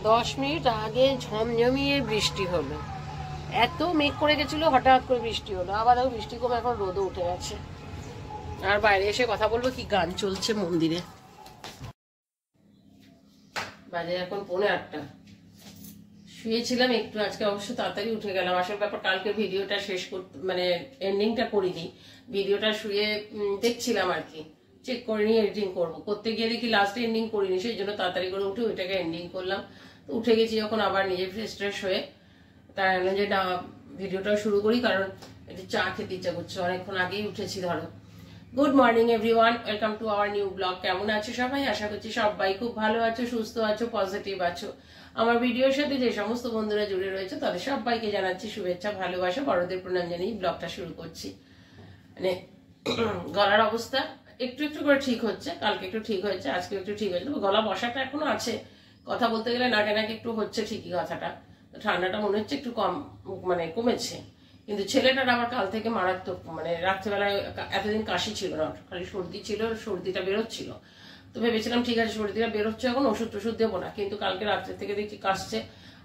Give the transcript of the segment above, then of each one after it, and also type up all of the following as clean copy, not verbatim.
10 minute আগে ঝমঝমিয়ে বৃষ্টি হলো, এত মেঘ করে গেছিল, হঠাৎ করে বৃষ্টি হলো, আবার দেখো বৃষ্টি কমে এখন রোদও উঠে গেছে। আর বাইরে এসে কথা বলবো কি গান চলছে মন্দিরে। বাজে এখন 8:45। শুয়েছিলাম একটু, আজকে অবশ্য তাড়াতাড়ি উঠে গেলাম। আসল ব্যাপার কালকে ভিডিওটা শেষ করতে মানে এন্ডিংটা করিনি, ভিডিওটা শুয়ে দেখছিলাম আর কি, চেক করে নিয়ে এডিটিং করবো। করতে গিয়ে দেখি লাস্টে এন্ডিং করিনি, সেই জন্য তাড়াতাড়ি করে উঠে ওইটাকে এন্ডিং করলাম। তো উঠে গেছি যখন আবার নিজে ফ্রেশ হয়ে, তাই বললাম যে না ভিডিওটা শুরু করি, কারণ একটু চা খেতে ইচ্ছা করছে, অনেকক্ষণ আগেই উঠেছি ধরো। Good morning everyone, welcome to our new blog. কেমন আছো সবাই? আশা করছি সবাই খুব ভালো আছো, সুস্থ আছো, পজিটিভ আছো। আমার ভিডিওর সাথে যে সমস্ত বন্ধুরা জুড়ে রয়েছে তাদের সবাইকে জানাচ্ছি শুভেচ্ছা, ভালোবাসা, বড়দের প্রণাম জানিয়ে ব্লগটা শুরু করছি। মানে গলার অবস্থা একটু একটু করে ঠিক হচ্ছে, কালকে একটু ঠিক হয়েছে, আজকে একটু ঠিক হয়েছে, গলা বসাটা এখনো আছে, কথা বলতে গেলে নাকে নাকে একটু হচ্ছে ঠিকই কথাটা। ঠান্ডাটা মনে হচ্ছে একটু কম মানে কমেছে, কিন্তু ছেলেটার আবার কাল থেকে মারাত্মক, মানে রাত্রেবেলায় এতদিন কাশি ছিল না, খালি সর্দি ছিল, সর্দিটা বেরোচ্ছিল। তো ভেবেছিলাম ঠিক আছে সর্দিটা বেরোচ্ছে এখন ওষুধ টষুধ দেবো না, কিন্তু কালকে রাত্রে থেকে দেখছি কাশছে।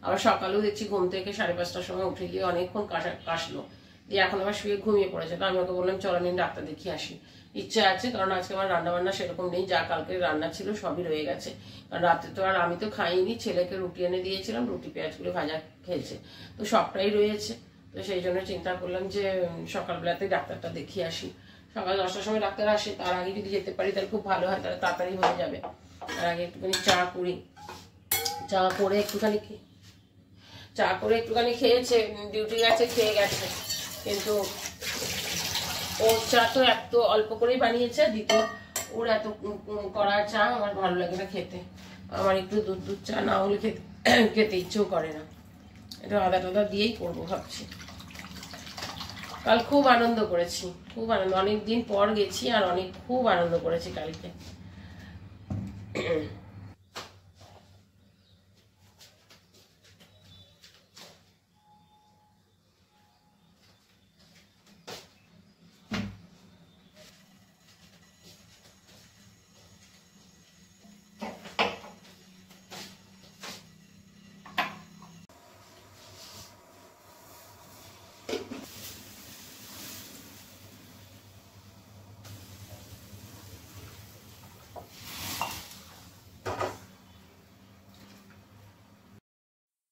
আবার সকালেও দেখছি ঘুম থেকে 5:30টার সময় উঠে গিয়ে অনেকক্ষণ কাশলো, দিয়ে এখন আবার শুয়ে ঘুমিয়ে পড়েছে। তো আমি ওকে বললাম চলো নিন ডাক্তার দেখিয়ে আসি। ইচ্ছা আছে, কারণ আজকে আমার রান্না বান্না সেরকম নেই, যা কালকে রান্না ছিল সবই রয়ে গেছে। কারণ রাত্রে তো আর আমি তো খাইনি, ছেলেকে রুটি এনে দিয়েছিলাম, রুটি পেঁয়াজগুলো ভাজা খেয়েছে, তো সবটাই রয়েছে। তো সেই জন্য চিন্তা করলাম যে সকালবেলাতে ডাক্তারটা দেখিয়ে আসি। সকাল 10টার সময় ডাক্তার আসে, তার আগে যদি যেতে পারি তাহলে খুব ভালো হয়, তাহলে তাড়াতাড়ি হয়ে যাবে। তার আগে একটুখানি চা করি, চা করে একটুখানি খেয়েছে, ডিউটি গেছে, খেয়ে গেছে, কিন্তু ওর চা তো এত অল্প করেই বানিয়েছে, দ্বিতীয় ওর এত কড়া চা আমার ভালো লাগে না খেতে। আমার একটু দুধ চা না হলে খেতে ইচ্ছেও করে না, একটু আদা টাদা দিয়েই করবো ভাবছি। কাল খুব আনন্দ করেছি, খুব আনন্দ, অনেকদিন পর গেছি আর খুব আনন্দ করেছি কালকে।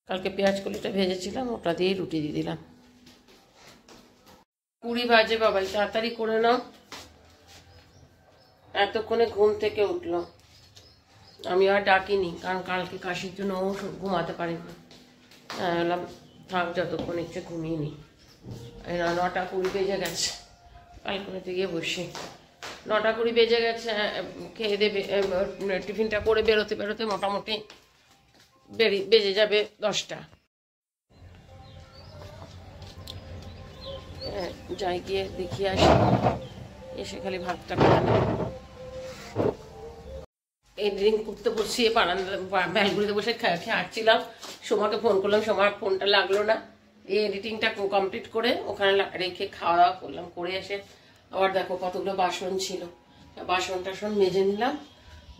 কালকে পেঁয়াজ কলিটা ভেজেছিলাম, ওটা দিয়েই রুটি দিয়ে দিলাম। 20 বাজে বাবাই, তাড়াতাড়ি করে নাও। এতক্ষণে ঘুম থেকে উঠলো, আমি আর ডাকিনি, কারণ কালকে কাশির জন্য ও ঘুমাতে পারিনি। বললাম থাক যতক্ষণ ইচ্ছে ঘুমিয়ে নি। 9:20 বেজে গেছে, কালকুলেতে গিয়ে বসি। 9:20 বেজে গেছে, খেয়ে দেবে টিফিনটা করে বেরোতে মোটামুটি বেজে যাবে 10টা। যাই গিয়ে দেখিয়ে আসি, এসে খালি ভাতটা এডিটিং করতে বসিয়ে ব্যালগুলিতে বসে খাচ্ছিলাম। সোমাকে ফোন করলাম, সোমার ফোনটা লাগলো না। এই এডিটিংটা কমপ্লিট করে ওখানে রেখে খাওয়া দাওয়া করলাম, করে এসে আবার দেখো কতগুলো বাসন ছিল, বাসন টাসন মেজে নিলাম।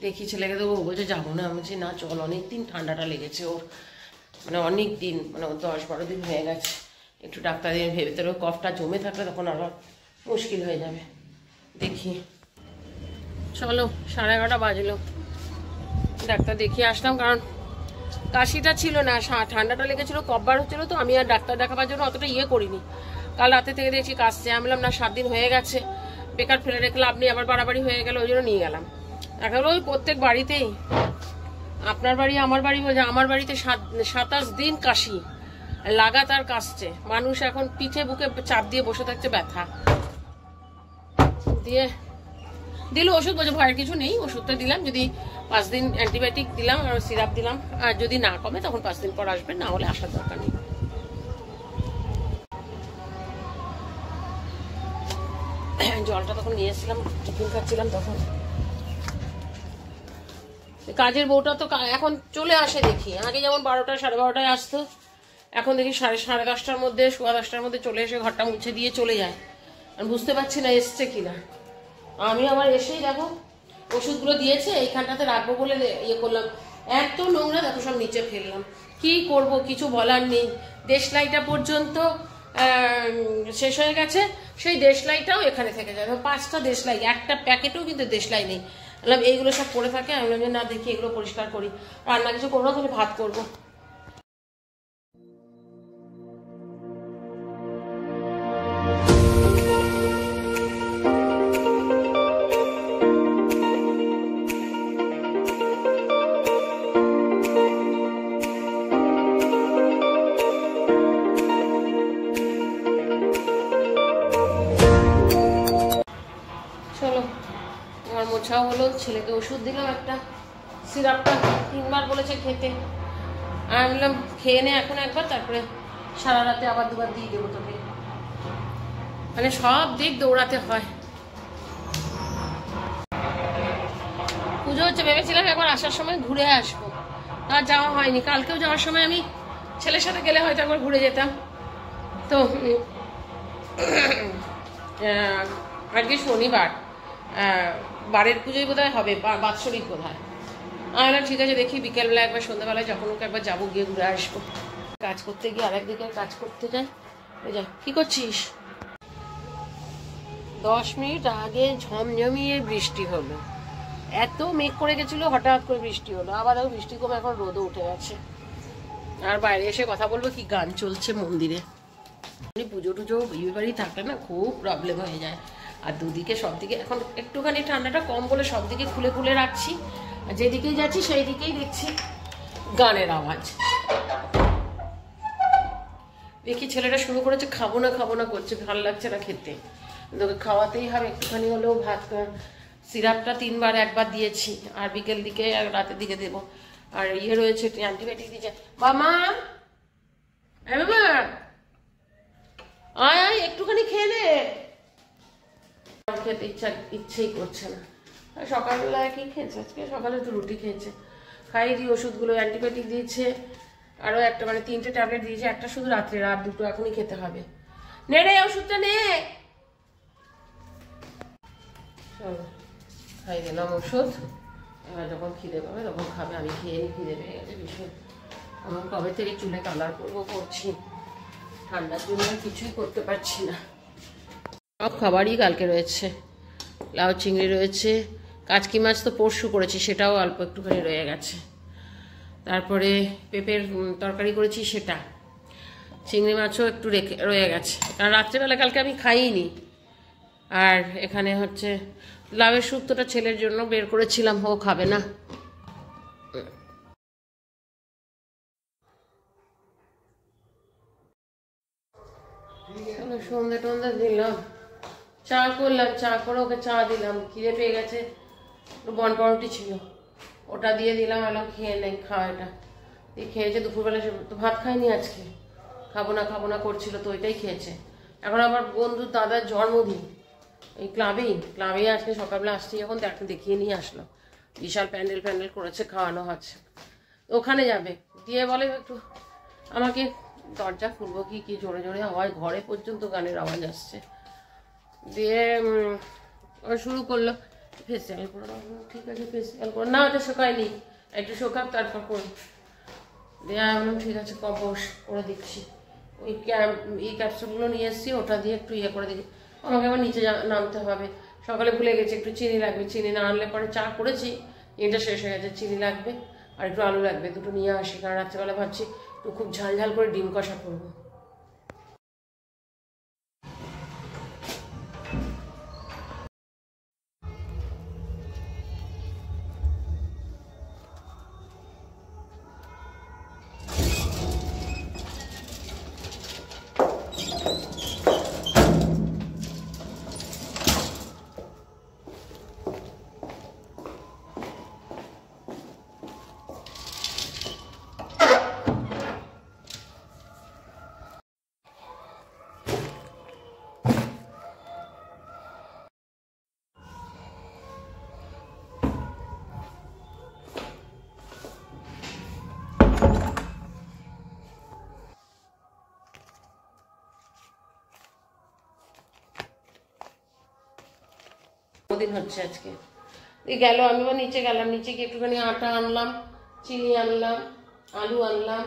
দেখি ছেলেকে তো ও বলছে যাবো না, আমি বলছি না চল, অনেকদিন ঠান্ডাটা লেগেছে ওর, মানে অনেক দিন, মানে 10-12 দিন হয়ে গেছে। একটু ডাক্তার দিয়ে ভেতরে কফটা জমে থাকলে তখন আবার মুশকিল হয়ে যাবে। দেখি চলো, 11:30 বাজলো, ডাক্তার দেখিয়ে আসলাম। কারণ কাশিটা ছিল না, ঠান্ডাটা লেগেছিল, কফবার হচ্ছিল, তো আমি আর ডাক্তার দেখাবার জন্য অতটা করিনি। কাল রাতে থেকে দেখছি কাশছে, আমি বললাম না 7 দিন হয়ে গেছে, বেকার ফেলে রেখে লাভ নেই, আবার বাড়াবাড়ি হয়ে গেল, ওই জন্য নিয়ে গেলাম। এখন ওই প্রত্যেক বাড়িতেই, আপনার বাড়ি আমার বাড়ি বলছে, আমার বাড়িতে 27 দিন কাশি লাগাতার কাশছে, মানুষ এখন পিঠে বুকে চাপ দিয়ে বসে থাকছে, ব্যথা দিয়ে দিল ওষুধ, বলছে ভয়ের কিছু নেই, ওষুধটা দিলাম, যদি 5 দিন অ্যান্টিবায়োটিক দিলাম আর সিরাপ দিলাম, আর যদি না কমে তখন 5 দিন পর আসবেন, না হলে আসার দরকার নেই। জলটা তখন নিয়ে এসেছিলাম, টিফিন খাচ্ছিলাম তখন। কাজের বউটা তো এখন চলে আসে দেখি, আগে যেমন 12টা 12:30 আসতো, এখন দেখি 10:30টার মধ্যে 10:15টার মধ্যে চলে এসে ঘরটা মুছে দিয়ে চলে যায়। আমি বুঝতে পারছি না এসছে কিনা। আমি আমার এসেই দেখো ওষুধগুলো দিয়েছে, এইখানটাতে রাখবো বলে করলাম, এত নোংরা দেখো সব নিচে ফেললাম, কি করব কিছু বলার নেই। দেশলাইটা পর্যন্ত শেষ হয়ে গেছে, সেই দেশলাইটাও এখানে থেকে যায়। 5টা দেশলাই, একটা প্যাকেটেও কিন্তু দেশলাই নেই। বললাম এইগুলো সব পড়ে থাকে, আমি বললাম না দেখি এগুলো পরিষ্কার করি। রান্না কিছু করবো, তাহলে ভাত করবো। চলো আমার মোছাও হলো, ছেলেকে ওষুধ দিলাম, একটা সিরাপটা 3বার বলেছে খেতে। আমি বললাম খেয়ে নে এখন একবার, তারপরে সারা রাতে আবার 2বার দিয়ে দেবো তোকে। মানে সব দিক দৌড়াতে হয়। পুজো হচ্ছে, ভেবেছিলাম একবার আসার সময় ঘুরে আসবো, আর যাওয়া হয়নি। কালকেও যাওয়ার সময় আমি ছেলের সাথে গেলে হয়তো একবার ঘুরে যেতাম। তো আজকে শনিবার, বাড়ির পুজোই বোধহয় হবে, বাৎসরিক বোধহয়। আমি ঠিক আছে দেখি বিকেলবেলা একবার, সন্ধ্যাবেলায় যখন ওকে একবার যাবো, গিয়ে ঘুরে আসবো। কাজ করতে গিয়ে আরেকদিকে কাজ করতে যাই। যা, কি করছিস? 10 মিনিট আগে ঝমঝমিয়ে বৃষ্টি হলো, এত মেঘ করে গেছিল, হঠাৎ করে বৃষ্টি হলো, আবার বৃষ্টি কমে এখন রোদও উঠে গেছে। আর বাইরে এসে কথা বলবো, কি গান চলছে মন্দিরে। পুজো টুজো বিয়ে বাড়ি থাকলে না খুব প্রবলেম হয়ে যায়। আর দুদিকে সব দিকে এখন একটুখানি ঠান্ডাটা কম বলে সব দিকে খুলে খুলে রাখছি, আর যেদিকেই যাচ্ছি সেই দিকেই দেখছি গানের আওয়াজ। দেখি ছেলেটা শুরু করেছে খাবো না করছে, ভালো লাগছে না খেতে, তোকে খাওয়াতেই হবে একটুখানি হলেও ভাত। সিরাপটা 3বার, একবার দিয়েছি, আর বিকেল দিকে আর রাতের দিকে দেবো। আর ইয়ে রয়েছে, অ্যান্টিবায়োটিক দিয়েছে। বাবা আয় আয় একটুখানি খেয়ে নে। খেতে ইচ্ছেই করছে না। সকালবেলায় কি খেয়েছে আজকে? সকালে তো রুটি খেয়েছে। খাইয়ে দিয়ে ওষুধগুলো, অ্যান্টিবায়োটিক দিয়েছে, আরও একটা, মানে 3টে ট্যাবলেট দিয়েছে, একটা শুধু রাত্রে, রাত 2টো এখনই খেতে হবে। নে রে ওষুধটা নে। চলো খাই দিলাম ওষুধ, এবার যখন খিদে পাবে তখন খাবে। আমি খেয়ে নি, খিদে পেয়ে গেছে ভীষণ। আমার কবে থেকে চুলে কালার করবো করছি, ঠান্ডার জন্য কিছুই করতে পারছি না। সব খাবারই কালকে রয়েছে, লাউ চিংড়ি রয়েছে, কাচকি মাছ তো পরশু করেছি, সেটাও অল্প একটুখানি রয়ে গেছে। তারপরে পেঁপের তরকারি করেছি, সেটা। চিংড়ি মাছও একটু রয়ে গেছে, কারণ রাত্রেবেলা কালকে আমি খাইনি। আর এখানে হচ্ছে লাউয়ের শুক্তোটা ছেলের জন্য বের করেছিলাম, ও খাবে না। সন্ধে টন্ধে দিলাম, চা করলাম, চা করে ওকে চা দিলাম। খিদে পেয়ে গেছে, বন পাউরুটি ছিল, ওটা দিয়ে দিলাম, এলাম খেয়ে নেই, খাওয়া এটা দিয়ে খেয়েছে। দুপুরবেলা সে তো ভাত খায়নি আজকে, খাবো না করছিল, তো ওইটাই খেয়েছে। এখন আবার বন্ধুর দাদার জন্মদিন, এই ক্লাবেই আজকে সকালবেলা আসছি, যখন দেখিয়ে নিয়ে আসলো, বিশাল প্যান্ডেল করেছে, খাওয়ানো হচ্ছে। ওখানে যাবে, দিয়ে বলে একটু আমাকে, দরজা খুলবো কি জোরে জোরে আওয়াজ, ঘরে পর্যন্ত গানের আওয়াজ আসছে। দিয়ে শুরু করলো ফেসিয়াল করে। ঠিক আছে ফেসিয়াল করে, না ওটা শোকায়নি, একটু শোকাক তারপর করবো। দিয়ে আমি বললাম ঠিক আছে কম্পোজ করে দিচ্ছি। ওই এই ক্যাপসুলগুলো নিয়ে এসেছি, ওটা দিয়ে একটু ইয়ে করে দিচ্ছি। আমাকে আবার নিচে নামতে হবে, সকালে ভুলে গেছি একটু চিনি লাগবে, চিনি না আনলে পরে চা করেছি, চিনিটা শেষ হয়ে গেছে, চিনি লাগবে আর একটু আলু লাগবে, দুটো নিয়ে আসি। কারণ রাত্রেবেলা ভাবছি একটু খুব ঝাল করে ডিম কষা করবো। দিন হচ্ছে আজকে, গেল। আমি নিচে গেলাম, নিচে গিয়ে একটুখানি আটা আনলাম, চিনি আনলাম, আলু আনলাম,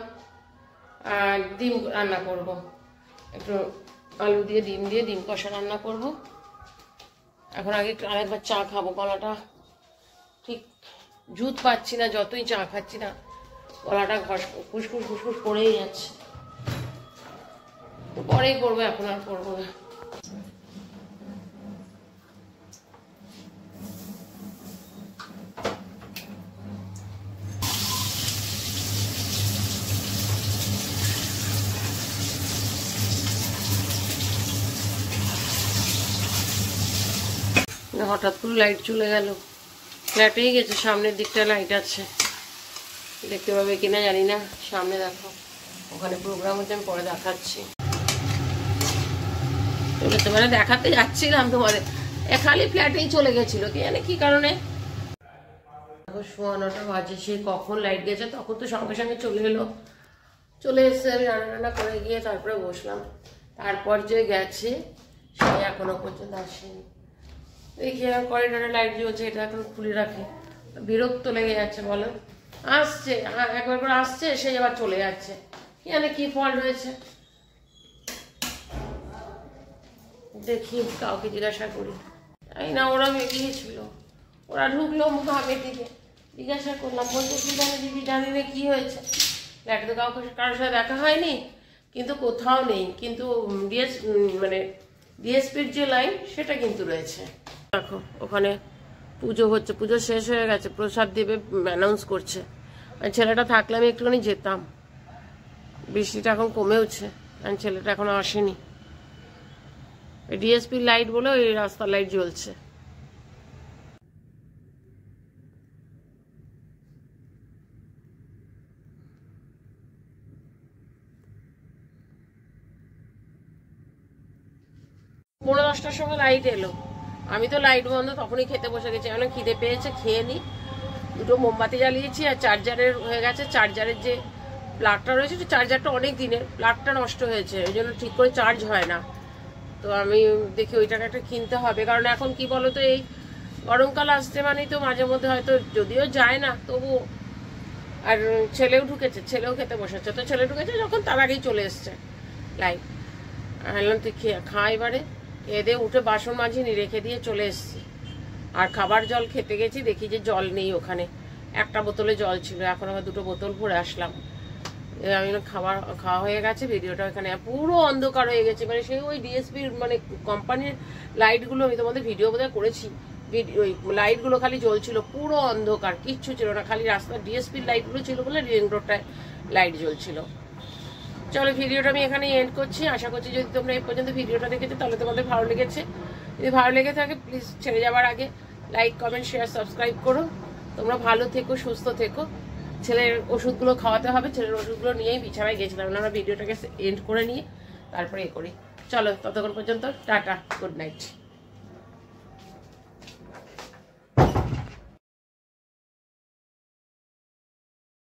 আর ডিম রান্না করব। একটু আলু দিয়ে ডিম কষা রান্না করব। এখন আগে আরেকবার চা খাবো, গলাটা ঠিক জুত পাচ্ছি না, যতই চা খাচ্ছি না গলাটা খুসখুস খুসখুস করেই যাচ্ছে। তো পরেই করবো, এখন আর করবো না। হঠাৎ করে লাইট চলে গেল, ফ্ল্যাটেই গেছে, সামনের দিকটা লাইট আছে, দেখতে পাবে কিনা জানি না। সামনে দেখো, ওখানে প্রোগ্রাম হচ্ছে, আমি পরে দেখাচ্ছি। তোমার দেখাতে যাচ্ছিলাম তোমাদের, খালি ফ্ল্যাটেই চলে গেছিল, কি জানে কি কারণে। 9:15 বাজে, সে কখন লাইট গেছে, তখন তো সঙ্গে সঙ্গে চলে এসছে। আমি রান্না করে গিয়ে তারপরে বসলাম, তারপর যে গেছে সে এখনো পর্যন্ত আসেনি। দেখি করিডোরে লাইট জ্বলছে, এটা এখন খুলে রাখি, বিরক্ত লেগে যাচ্ছে। বলো, আসছে একবার করে আসছে, সে আবার চলে যাচ্ছে, কি জানে কি ফল্ট হয়েছে। দেখি কাউকে জিজ্ঞাসা করি। তাই না, ওরা বেরিয়েছিল, ওরা ঢুকলো আগের দিকে, জিজ্ঞাসা করলাম, বলতে কি জানি দিদি, জানি না কি হয়েছে। ফ্ল্যাটে তো কারোর সাথে দেখা হয়নি, কিন্তু কোথাও নেই, কিন্তু ডিএসপির যে লাইন সেটা কিন্তু রয়েছে। দেখো ওখানে পুজো হচ্ছে, পুজো শেষ হয়ে গেছে, প্রসাদ দেবে অ্যানাউন্স করছে। ছেলেটা থাকলে আমি একটুখানি যেতাম, বৃষ্টিটা এখন কমেওছে, কারণ ছেলেটা এখনো আসেনি। ডিএসপির লাইট বলে ওই রাস্তার লাইট জ্বলছে। পৌনে 10টার সময় লাইট এলো, আমি তো লাইট বন্ধ তখনই খেতে বসে গেছি। এমন খিদে পেয়েছে, খেয়ে নি। দুটো মোমবাতি জ্বালিয়েছি, আর চার্জারের হয়ে গেছে, চার্জারের যে প্লাগটা রয়েছে, চার্জারটা অনেক দিনের, প্লাগটা নষ্ট হয়েছে, ওই জন্য ঠিক করে চার্জ হয় না। তো আমি দেখি ওইটাকে একটা কিনতে হবে, কারণ এখন কি বলতো, এই গরমকাল আসছে মানেই তো মাঝে মধ্যে হয়তো, যদিও যায় না তবুও। আর ছেলেও ঢুকেছে, ছেলেও খেতে বসেছে, তো ছেলে ঢুকেছে যখন তার আগেই চলে এসছে লাইট। বললাম তুই খা, এবারে খেয়ে উঠে বাসন মাঝিনি, রেখে দিয়ে চলে এসছি। আর খাবার জল খেতে গেছি, দেখি যে জল নেই ওখানে, একটা বোতলে জল ছিল, এখন আবার 2 বোতল ভরে আসলাম। আমি খাওয়া হয়ে গেছে, ভিডিওটা এখানে পুরো অন্ধকার হয়ে গেছে, মানে সেই ওই ডিএসপির কোম্পানির লাইটগুলো, আমি তোমাদের ভিডিও বোধহয় করেছি, ওই লাইটগুলো খালি জ্বলছিল, পুরো অন্ধকার, কিচ্ছু ছিল না, খালি রাস্তার ডিএসপির লাইটগুলো ছিল বলে রিং রোডটায় লাইট জ্বলছিল। চলো ভিডিওটা আমি এখানে এন্ড করছি। আশা করছি যদি তোমরা এই পর্যন্ত ভিডিওটা দেখেছো তাহলে তোমাদের ভালো লেগেছে। যদি ভালো লেগে থাকে প্লিজ ছেড়ে যাওয়ার আগে লাইক, কমেন্ট, শেয়ার, সাবস্ক্রাইব করো। তোমরা ভালো থেকো, সুস্থ থেকো। ছেলের ওষুধগুলো খাওয়াতে হবে, ছেলের ওষুধগুলো নিয়েই বিছানায় গেছিলাম, আমরা ভিডিওটাকে এন্ড করে নিয়ে তারপরে করি। চলো ততক্ষণ পর্যন্ত টাটা, গুড নাইট।